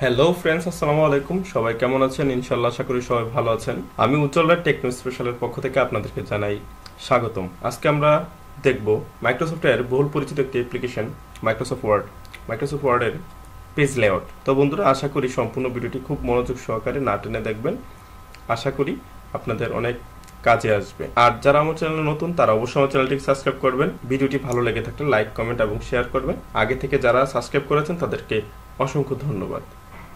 Hello friends, আসসালামু আলাইকুম। সবাই কেমন আছেন? ইনশাআল্লাহ আশা করি সবাই ভালো আছেন। আমি উজ্জ্বলরা টেকনো স্পেশালের পক্ষ থেকে আপনাদেরকে জানাই স্বাগতম। আজকে আমরা দেখব মাইক্রোসফটের বহুল পরিচিত একটি অ্যাপ্লিকেশন মাইক্রোসফট ওয়ার্ডের পেজ লেআউট। তো বন্ধুরা, আশা করি সম্পূর্ণ ভিডিওটি খুব মনোযোগ সহকারে না টেনে দেখবেন। আশা করি আপনাদের অনেক কাজে আসবে। আর যারা আমার চ্যানেলে নতুন তারা অবশ্যই আমার চ্যানেলটিকে সাবস্ক্রাইব করবেন। ভিডিওটি ভালো লেগে থাকলে লাইক, কমেন্ট এবং শেয়ার করবেন। আগে থেকে যারা সাবস্ক্রাইব করেছেন তাদেরকে অসংখ্য ধন্যবাদ।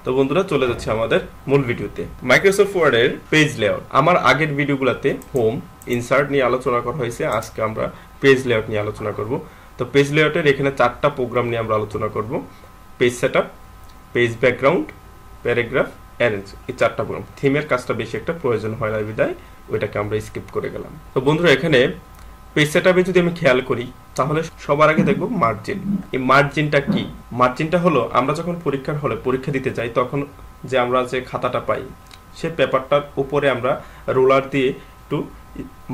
তো বন্ধুরা, চলে যাচ্ছে আমাদের মূল ভিডিওতে। মাইক্রোসফট ওয়ার্ডের পেজ লেআউট। আমার আগের ভিডিওগুলোতে হোম, ইনসার্ট নিয়ে আলোচনা করা হয়েছে। আজকে আমরা পেজ লেআউট নিয়ে আলোচনা করব। তো পেজ লেআউটের এখানে 4টা প্রোগ্রাম নিয়ে আমরা আলোচনা করব। Page setup, page background, paragraph, arrange, এই 4টা প্রোগ্রাম। থিমের কাজটা বেশি একটা প্রয়োজন হয় না বিধায় ওইটাকে আমরা স্কিপ করে গেলাম। তো বন্ধুরা, এখানে পেজ সেটআপে যদি আমি খেয়াল করি তাহলে সবার আগে দেখব মার্জিন। এই মার্জিনটা কি? মার্জিনটা হলো আমরা যখন পরীক্ষার হলে পরীক্ষা দিতে যাই তখন আমরা যে খাতাটা পাই সেই পেপারটার উপরে আমরা রোলার দিয়ে একটু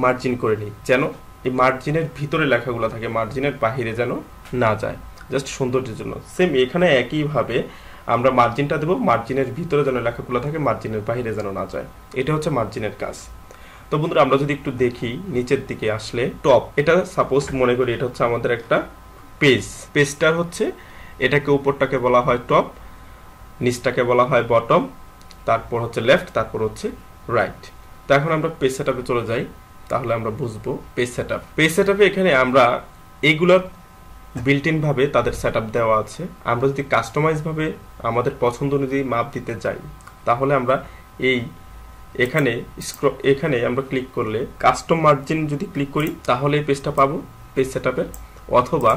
মার্জিন করে নিই, যেন এই মার্জিনের ভিতরে লেখাগুলো থাকে, মার্জিনের বাহিরে যেন না যায়, জাস্ট সৌন্দর্যের জন্য। সেম এখানে একইভাবে আমরা মার্জিনটা দেবো, মার্জিনের ভিতরে যেন লেখাগুলো থাকে, মার্জিনের বাহিরে যেন না যায়। এটা হচ্ছে মার্জিনের কাজ। তো বন্ধুরা, আমরা যদি একটু দেখি নিচের দিকে আসলে টপ, এটা সাপোজ মনে করি এটা হচ্ছে আমাদের একটা পেজটার হচ্ছে এটাকে উপরটাকে বলা হয় টপ, নিচটাকে বলা হয় বটম, তারপর হচ্ছে লেফট, তারপর হচ্ছে রাইট। তো এখন আমরা পেজ সেটআপে চলে যাই, তাহলে আমরা বুঝবো পেজ সেটআপে এখানে আমরা এইগুলা বিল্ট ইন ভাবে তাদের সেটআপ দেওয়া আছে। আমরা যদি কাস্টমাইজ ভাবে আমাদের পছন্দ অনুযায়ী মাপ দিতে যাই তাহলে আমরা এখানে আমরা ক্লিক করলে কাস্টম মার্জিন যদি ক্লিক করি তাহলে এই পেজটা পাবো পেজ সেটআপের। অথবা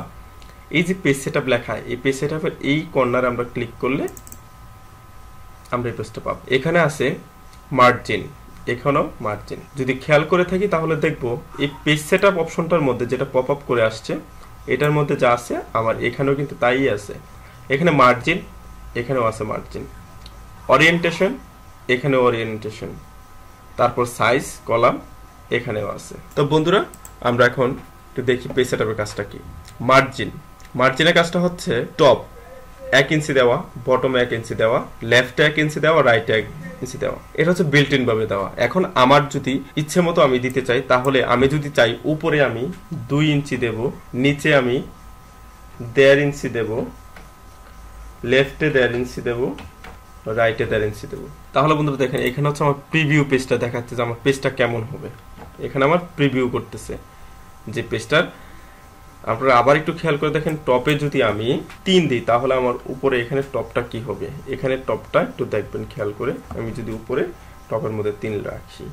এই যে পেজ সেটআপ লেখা, এই পেজ সেটআপের এই কর্নারে আমরা ক্লিক করলে আমরা এই পেজটা পাবো। এখানে আছে মার্জিন, এখানেও মার্জিন। যদি খেয়াল করে থাকি তাহলে দেখবো এই পেজ সেটআপ অপশনটার মধ্যে যেটা পপ আপ করে আসছে এটার মধ্যে যা আছে আমার এখানেও কিন্তু তাই আছে। এখানে মার্জিন, এখানেও আছে মার্জিন। ওরিয়েন্টেশন, এখানে ওরিয়েন্টেশন, তারপর সাইজ কলাম এখানেও আছে। তো বন্ধুরা, আমরা এখন একটু দেখি পেজ সেটআপের কাজটা কি। মার্জিনের কাজটা হচ্ছে টপ 1 ইঞ্চি দেওয়া, বটমে 1 ইঞ্চি দেওয়া, লেফটে 1 ইঞ্চি দেওয়া, রাইটে 1 ইঞ্চি দেওয়া। এটা হচ্ছে বিল্ট ইন ভাবে দেওয়া। এখন আমার যদি ইচ্ছে মতো আমি দিতে চাই তাহলে আমি যদি চাই উপরে আমি 2 ইঞ্চি দেব, নিচে আমি 1.5 ইঞ্চি দেব, লেফটে 1.5 ইঞ্চি দেব, রাইটে 1.5 ইঞ্চি দেবো। তাহলে বন্ধুরা দেখেন এখানে হচ্ছে আমার প্রিভিউ পেজটা দেখাচ্ছে যে আমার পেজটা কেমন হবে। এখানে আমার প্রিভিউ করতেছে যে পেজটার। আপনারা আবার একটু খেয়াল করে দেখেন, টপে যদি আমি 3 দিই তাহলে আমার উপরে এখানে টপটা কি হবে। এখানে টপটা একটু দেখবেন খেয়াল করে, আমি যদি উপরে টপের মধ্যে 3 রাখি,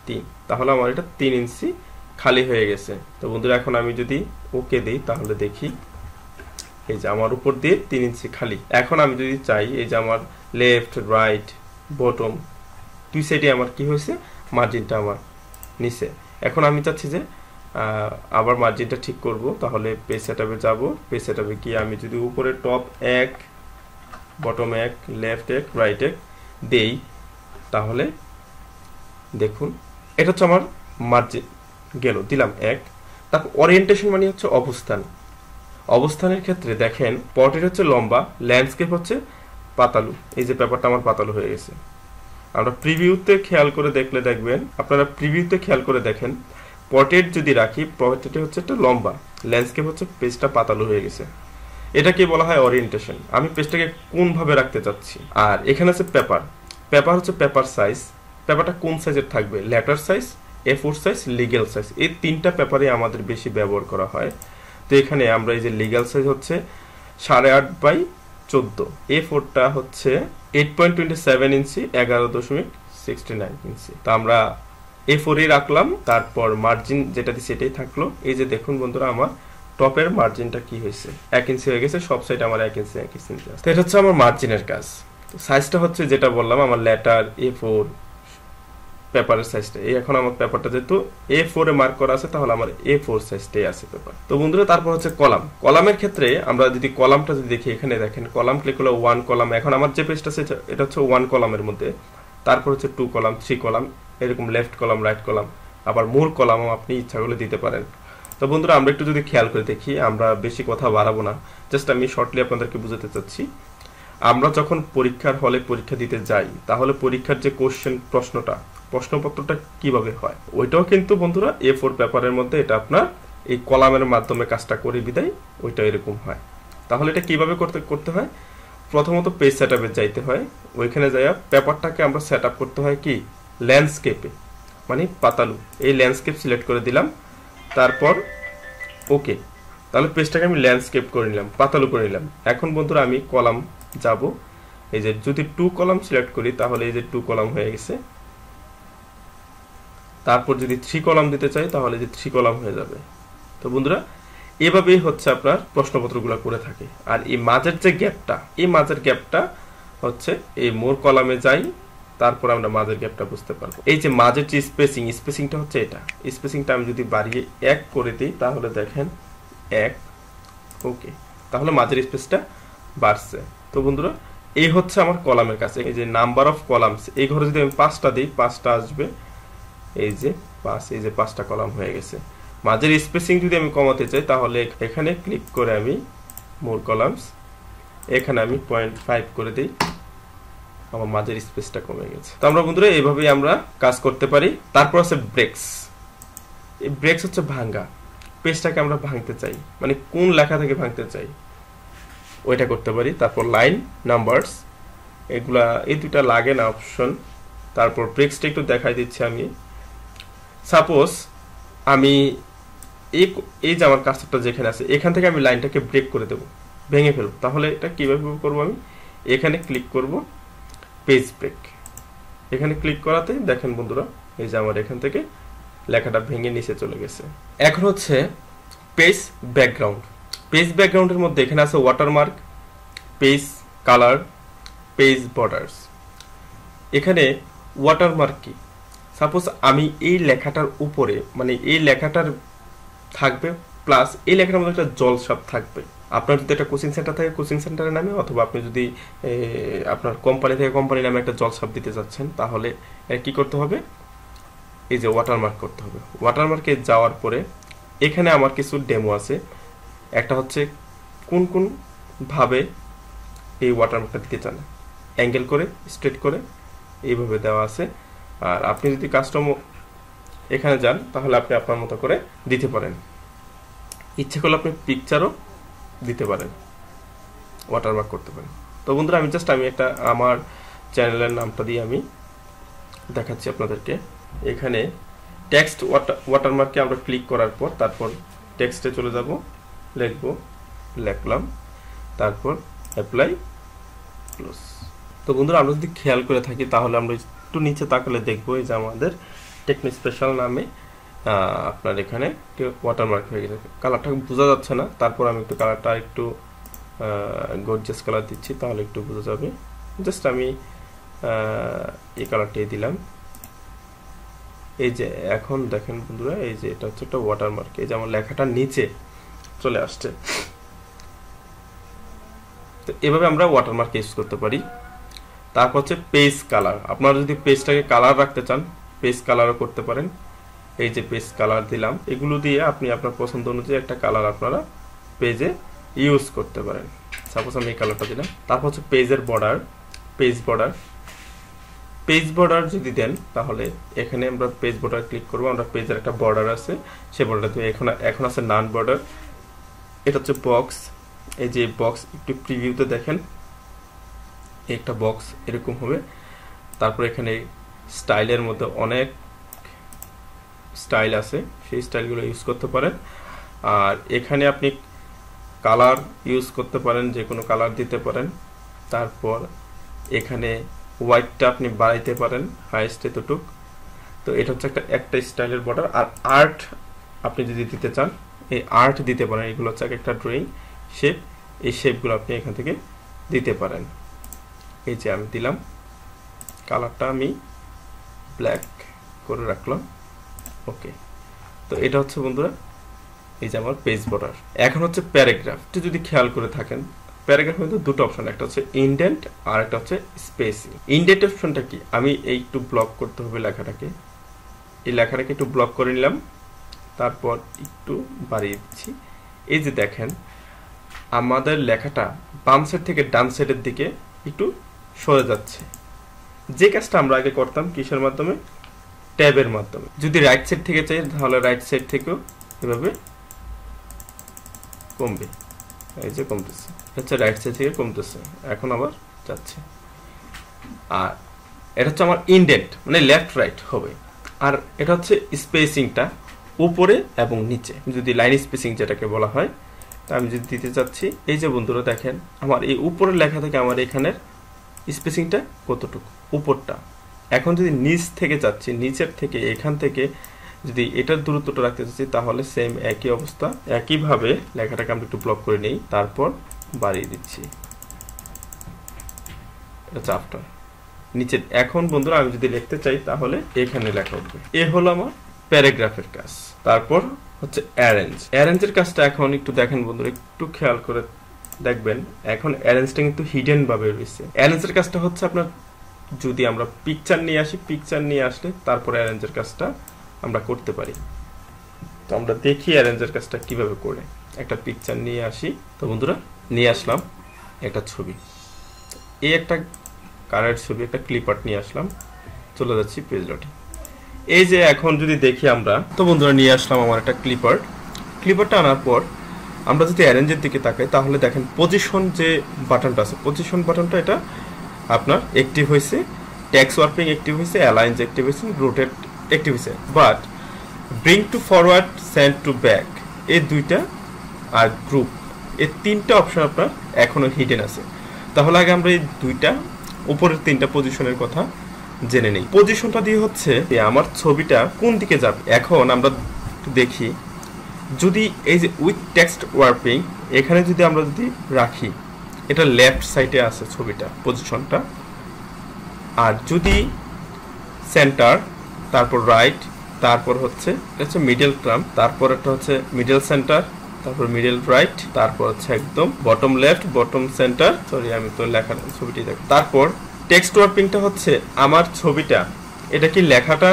3, তাহলে আমার এটা 3 ইঞ্চি খালি হয়ে গেছে। তো বন্ধুরা, এখন আমি যদি ওকে দিই তাহলে দেখি এই যে আমার উপর দিয়ে 3 ইঞ্চি খালি। এখন আমি যদি চাই এই যে আমার লেফট, রাইট, বটম 2 সাইডে আমার কি হয়েছে, মার্জিনটা আমার নিচে। এখন আমি চাচ্ছি যে আবার মার্জিনটা ঠিক করব, তাহলে পেজ সেটআপে যাব। পেজ সেটআপে গিয়ে আমি যদি উপরে টপ 1, বটম 1, লেফট 1, রাইট 1 দেই তাহলে দেখুন এটা হচ্ছে আমার মার্জিন গেল, দিলাম 1। তারপর ওরিয়েন্টেশন মানে হচ্ছে অবস্থানের ক্ষেত্রে দেখেন পোর্ট্রেট হচ্ছে লম্বা, ল্যান্ডস্কেপ হচ্ছে পাতালু। এই যে পেপারটা আমার পাতালু হয়ে গেছে। আমরা প্রিভিউতে খেয়াল করে দেখলে দেখবেন, আপনারা প্রিভিউতে খেয়াল করে দেখেন পোর্ট্রেট যদি রাখি, পোর্ট্রেটে হচ্ছে একটা লম্বা, ল্যান্ডস্কেপ হচ্ছে পেজটা পাতালু হয়ে গেছে। এটাকে বলা হয় ওরিয়েন্টেশন। আমি পেজটাকে কোন ভাবে রাখতে চাচ্ছি। আর এখানে আছে পেপার হচ্ছে পেপার সাইজ। পেপারটা কোন সাইজের থাকবে, letter size, A4 size, legal size. এই 3টা পেপারে আমাদের বেশি ব্যবহার করা হয়। তো এখানে আমরা এই যে লিগ্যাল সাইজ হচ্ছে 8.5/14, A4টা হচ্ছে 8.27 ইঞ্চি, 11.69 ইঞ্চি। তো আমরা A4 রাখলাম, তারপর মার্জিন যেটা দিচ্ছি এটাই থাকলো। এই যে দেখুন বন্ধুরা, আমার টপের মার্জিনটা কি হয়েছে, 1 ইঞ্চি হয়ে গেছে। সব সাইড আমার 1 ইঞ্চি 1 ইঞ্চি। তো এটা হচ্ছে আমার মার্জিনের কাজ। সাইজটা হচ্ছে যেটা বললাম আমার লেটার A4 পেপারের সাইজটা। এখন আমার পেপারটা যেহেতু A4 এ মার্ক করা আছে তাহলে আমার A4 সাইজটাই আছে পেপার। তো বন্ধুরা, তারপর হচ্ছে কলামের ক্ষেত্রে আমরা যদি কলামটা যদি দেখি, এখানে দেখেন কলাম ক্লিক করলে 1 কলাম। এখন আমার যে পেজটা আছে এটা হচ্ছে 1 কলামের মধ্যে। তারপর হচ্ছে 2 কলাম, 3 কলাম, এরকম লেফট কলাম, রাইট কলাম, আবার মূল কলামও আপনি ইচ্ছা করলে দিতে পারেন। তো বন্ধুরা, আমরা একটু যদি খেয়াল করে দেখি, আমরা বেশি কথা বাড়াবো না, জাস্ট আমি শর্টলি আপনাদেরকে বুঝাতে চাচ্ছি। আমরা যখন পরীক্ষার হলে পরীক্ষা দিতে যাই তাহলে পরীক্ষার যে প্রশ্নপত্রটা কিভাবে হয় ওইটাও কিন্তু বন্ধুরা A4 পেপারের মধ্যে এটা আপনার এই কলামের মাধ্যমে কাজটা করে বিদায় ওইটা এরকম হয়। তাহলে এটা কিভাবে করতে হয়, প্রথমত পেজ সেটআপে যাইতে হয়, ওইখানে যাইয়া পেপারটাকে আমরা সেটআপ করতে হয় কি ল্যান্ডস্কেপে, মানে পাতালু। এই ল্যান্ডস্কেপ সিলেক্ট করে দিলাম, তারপর ওকে। তাহলে পেজটাকে আমি ল্যান্ডস্কেপ করে নিলাম, পাতালু করে নিলাম। এখন বন্ধুরা আমি কলাম যাব, এই যে যদি 2 কলাম সিলেক্ট করি তাহলে এই যে 2 কলাম হয়ে গেছে। তারপর যদি 3 কলাম দিতে চাই তাহলে যে 3 কলাম হয়ে যাবে। তো বন্ধুরা এভাবেই হচ্ছে আপনার প্রশ্নপত্রগুলো করে থাকে। আর এই মাঝের যে গ্যাপটা, এই মাঝের গ্যাপটা হচ্ছে এই মোর কলামে যাই, তারপর আমরা মাঝের গ্যাপটা বুঝতে পারবো। এই যে মাঝের যে স্পেসিংটা হচ্ছে এটা, স্পেসিংটা আমি যদি বাড়িয়ে 1 করে দিই তাহলে দেখেন 1, ওকে, তাহলে মাঝের স্পেসটা বাড়ছে। তো বন্ধুরা এই হচ্ছে আমার কলামের কাছে। এই যে নাম্বার অফ কলামস, এই ঘরে যদি আমি 5টা দিই 5টা আসবে, এই যে 5, এই যে 5টা কলাম হয়ে গেছে। মাঝের স্পেসিং যদি আমি কমাতে চাই তাহলে এখানে ক্লিক করে আমি মোর কলামস, এখানে আমি 0.5 করে দিই, আমার মাঝের স্পেসটা কমে গেছে। তো আমরা বন্ধুরা এইভাবেই আমরা কাজ করতে পারি। তারপর আছে ব্রেকস। এই ব্রেকস হচ্ছে ভাঙা, পেজটাকে আমরা ভাঙতে চাই, মানে কোন লেখা থেকে ভাঙতে চাই ওইটা করতে পারি। তারপর লাইন নাম্বারস, এগুলা এই দুটা লাগে না অপশন। তারপর ব্রেকসটা একটু দেখাই দিচ্ছি আমি। সাপোজ আমি এই যে আমার কার্সরটা যেখানে আছে এখান থেকে আমি লাইনটাকে ব্রেক করে দেব, ভেঙে ফেলব। তাহলে এটা কিভাবে করব, আমি এখানে ক্লিক করব, পেজ ব্রেক। এখানে ক্লিক করাতে দেখেন বন্ধুরা এই যে আমার এখান থেকে লেখাটা ভেঙে নিচে চলে গেছে। এখন হচ্ছে পেজ ব্যাকগ্রাউন্ড। পেজ ব্যাকগ্রাউন্ডের মধ্যে এখানে আছে watermark, page colour, page borders. এখানে ওয়াটারমার্ক কি, সাপোজ আমি এই লেখাটার উপরে, মানে এই লেখাটার থাকবে প্লাস এই লেখাটার মধ্যে একটা জলছাপ থাকবে। আপনার যদি একটা কোচিং সেন্টার থাকে কোচিং সেন্টারের নামে, অথবা আপনি যদি আপনার কোম্পানি থেকে কোম্পানি নামে একটা জলছাপ দিতে যাচ্ছেন, তাহলে কি করতে হবে, এই যে ওয়াটারমার্ক করতে হবে। ওয়াটারমার্কে যাওয়ার পরে এখানে আমার কিছু ডেমো আছে। একটা হচ্ছে কোন কোন ভাবে এই ওয়াটারমার্কটা দিতে চান, অ্যাঙ্গেল করে, স্ট্রেট করে, এইভাবে দেওয়া আছে। আর আপনি যদি কাস্টম এখানে যান তাহলে আপনি আপনার মতো করে দিতে পারেন। ইচ্ছে করলে আপনি পিকচারও দিতে পারেন, ওয়াটারমার্ক করতে পারেন। তো বন্ধুরা আমি একটা আমার চ্যানেলের নামটা দিয়ে আমি দেখাচ্ছি আপনাদেরকে। এখানে টেক্সট ওয়াটারমার্কে আমরা ক্লিক করার পর তারপর টেক্সটে চলে যাব, লিখলাম, তারপর অ্যাপ্লাই ক্লোজ। তো বন্ধুরা আমরা যদি খেয়াল করে থাকি তাহলে আমরা একটু নিচে তাকালে দেখবো এই যে আমাদের টেকনো স্পেশাল নামে আপনার এখানে ওয়াটারমার্ক হয়ে গেছে। কালারটা বোঝা যাচ্ছে না, তারপর আমি একটু কালারটা একটু গর্জিয়াস কালার দিচ্ছি তাহলে একটু বোঝা যাবে। জাস্ট আমি এই কালারটাই দিলাম। এই যে এখন দেখেন বন্ধুরা এই যে এটা হচ্ছে একটা ওয়াটারমার্ক, এই যে আমার লেখাটা নিচে চলে আসছে। তো এভাবে আমরা ওয়াটারমার্ক ইউজ করতে পারি। তারপর হচ্ছে পেজ কালার। আপনারা যদি পেজটাকে কালার রাখতে চান পেজ কালারও করতে পারেন। এই যে পেজ কালার দিলাম, এগুলো দিয়ে আপনি আপনার পছন্দ অনুযায়ী একটা কালার আপনারা পেজে ইউজ করতে পারেন। সাপোজ আমি এই কালারটা দিলাম। তারপর হচ্ছে পেজের বর্ডার, পেজ বর্ডার যদি দেন তাহলে এখানে আমরা পেজ বর্ডার ক্লিক করব। আমরা পেজের একটা বর্ডার আছে, সেই বর্ডার দিয়ে এখন আছে নান বর্ডার। এটা হচ্ছে বক্স। এই যে বক্স একটু প্রিভিউতে দেখেন একটা বক্স এরকম হবে। তারপর এখানে স্টাইলের মধ্যে অনেক স্টাইল আছে, সেই স্টাইলগুলো ইউজ করতে পারেন। আর এখানে আপনি কালার ইউজ করতে পারেন, যে কোনো কালার দিতে পারেন। তারপর এখানে হোয়াইটটা আপনি বাড়াইতে পারেন হাইস্ট এতটুক। তো এটা হচ্ছে একটা স্টাইলের বর্ডার। আর আর্ট আপনি যদি দিতে চান এই আর্ট দিতে পারেন। এগুলো হচ্ছে একটা ড্রয়িং শেপ, এই শেপগুলো আপনি এখান থেকে দিতে পারেন। এই যে আমি দিলাম, কালারটা আমি ব্ল্যাক করে রাখলাম, ওকে। তো এটা হচ্ছে বন্ধুরা এই যে আমার পেজ বর্ডার। এখন হচ্ছে প্যারাগ্রাফ। যদি খেয়াল করে থাকেন প্যারাগ্রাফের মধ্যে দুটো অপশন, একটা হচ্ছে ইনডেন্ট আর একটা হচ্ছে স্পেসিং। ইনডেন্ট অপশনটা কি, আমি এই একটু ব্লক করতে হবে লেখাটাকে, এই লেখাটাকে একটু ব্লক করে নিলাম, তারপর একটু বাড়িয়ে দিচ্ছি। এই যে দেখেন আমাদের লেখাটা বাম সাইড থেকে ডান সাইডের দিকে একটু সরে যাচ্ছে। যে কাজটা আমরা আগে করতাম কিসের মাধ্যমে, ট্যাবের মাধ্যমে। যদি রাইট সাইড থেকে চাই তাহলে রাইট সাইড থেকেও এভাবে কমবে, এই যে কমতেছে, হচ্ছে রাইট সাইড থেকে কমতেছে, এখন আবার যাচ্ছে। আর এটা হচ্ছে আমার ইনডেন্ট, মানে লেফট রাইট হবে। আর এটা হচ্ছে স্পেসিংটা উপরে এবং নিচে, যদি লাইন স্পেসিং যেটাকে বলা হয়। তা আমি যদি দিতে চাচ্ছি, এই যে বন্ধুরা দেখেন আমার এই উপরের লেখা থেকে আমার এখানের স্পেসিংটা কতটুকু, উপরটা। এখন যদি নিচ থেকে যাচ্ছি, নিচের থেকে এখান থেকে যদি এটার দূরত্বটা রাখতে চাচ্ছি, তাহলে সেম একই অবস্থা, একইভাবে লেখাটাকে আমরা একটু ব্লক করে নেই, তারপর বাড়িয়ে দিচ্ছি। এটা চাপটা নিচে। এখন বন্ধুরা আমি যদি লিখতে চাই তাহলে এখানে লেখা উঠবে। এ হলো আমার প্যারাগ্রাফের কাজ। তারপর হচ্ছে অ্যারেঞ্জ। অ্যারেঞ্জের কাজটা এখন একটু দেখেন বন্ধুরা, একটু খেয়াল করে দেখবেন। এখন অ্যারেঞ্জটা কিন্তু হিডেন ভাবে রয়েছে। অ্যারেঞ্জের কাজটা হচ্ছে আপনার, যদি আমরা পিকচার নিয়ে আসি, পিকচার নিয়ে আসলে তারপর অ্যারেঞ্জের কাজটা আমরা করতে পারি। তো আমরা দেখি অ্যারেঞ্জের কাজটা কিভাবে করে। একটা পিকচার নিয়ে আসি। তো বন্ধুরা নিয়ে আসলাম একটা ছবি, এই একটা কারের ছবি, একটা ক্লিপ আর্ট নিয়ে আসলাম, চলে যাচ্ছি পেজ লটে। এই যে এখন যদি দেখি আমরা, তো বন্ধুরা নিয়ে আসলাম আমার একটা ক্লিপ আর্ট। ক্লিপ আর্টটা আনার পর আমরা যদি অ্যারেঞ্জের দিকে তাকাই তাহলে দেখেন পজিশন যে বাটনটা আছে, পজিশন বাটনটা এটা আপনার অ্যাক্টিভ হয়েছে, টেক্সট ওয়ার্পিং অ্যাক্টিভ হয়েছে, অ্যালাইন্স অ্যাক্টিভ হয়েছে, রোটেট অ্যাক্টিভ হয়েছে। But bring to forward, send to back, এই দুইটা আর গ্রুপ, এই তিনটা অপশন আপনার এখনো হিডেন আছে। তাহলে আগে আমরা এই দুইটা উপরের তিনটা পজিশনের কথা জেনে নেই। পজিশনটা দিয়ে হচ্ছে আমার ছবিটা কোন দিকে যাবে। এখন আমরা দেখি, যদি এই যে উইথ টেক্সট ওয়ার্পিং এখানে যদি আমরা যদি রাখি, এটা লেফট সাইডে আছে ছবিটা পজিশনটা। আর যদি সেন্টার, তারপর রাইট, তারপর হচ্ছে মিডল টার্ম, তারপর একটা হচ্ছে মিডল সেন্টার, তারপর মিডল রাইট, তারপর হচ্ছে একদম bottom left, bottom centre, sorry আমি তো লেখার ছবিটি দেখ। তারপর টেক্সট ওয়ার্পিংটা হচ্ছে আমার ছবিটা, এটা কি লেখাটা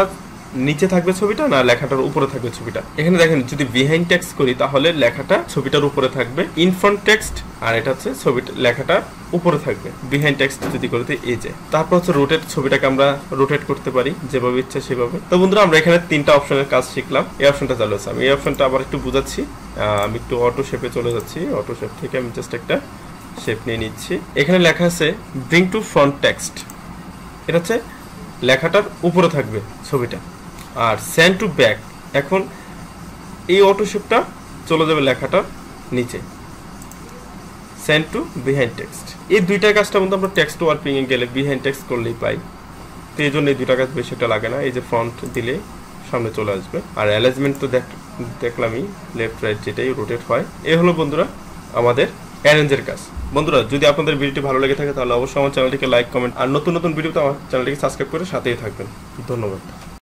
নিচে থাকবে ছবিটা, না লেখাটার উপরে থাকবে ছবিটা। এখানে দেখেন যদি বিহাইন্ড টেক্সট করি তাহলে লেখাটা ছবিটার উপরে থাকবে, ইন ফ্রন্ট টেক্সট, আর এটা হচ্ছে ছবিটা লেখাটা উপরে থাকবে। বিহাইন্ড টেক্সট যদি করতে এই যে, তারপর হচ্ছে রোটেট, ছবিটাকে আমরা রোটেট করতে পারি যেভাবে ইচ্ছা সেভাবে। তো বন্ধুরা আমরা এখানে তিনটা অপশনের কাজ শিখলাম। এই অপশনটা চালু আছে, আমি এই অপশনটা আবার একটু বুঝাচ্ছি। আমি একটু অটো শেপে চলে যাচ্ছি, অটো শেপ থেকে আমি জাস্ট একটা শেপ নিয়ে নিচ্ছি। এখানে লেখা আছে ব্রিং টু ফ্রন্ট টেক্সট, এটা হচ্ছে লেখাটার উপরে থাকবে ছবিটা। আর সেন্ড টু ব্যাক, এখন এই অটো শেপটা চলে যাবে লেখাটার নিচে। সেন্ড টু বিহাইন্ড টেক্সট, এই দুইটা কাজটা মধ্যে আমরা টেক্সট ওয়ার্পিং এ গেলে বিহাইন্ড টেক্সট করলেই পাই। তো এই জন্য এই দুইটা কাজ বেশি একটা লাগে না। এই যে ফ্রন্ট দিলে সামনে চলে আসবে। আর অ্যালাইনমেন্ট তো দেখলামই, লেফট রাইট যেটাই রোটেট হয়। এই হলো বন্ধুরা আমাদের অ্যারেঞ্জের কাজ। বন্ধুরা যদি আপনাদের ভিডিওটি ভালো লেগে থাকে তাহলে অবশ্যই আমার চ্যানেলটিকে লাইক, কমেন্ট আর নতুন নতুন ভিডিওতে আমার চ্যানেলটিকে সাবস্ক্রাইব করে সাথেই থাকবেন। ধন্যবাদ।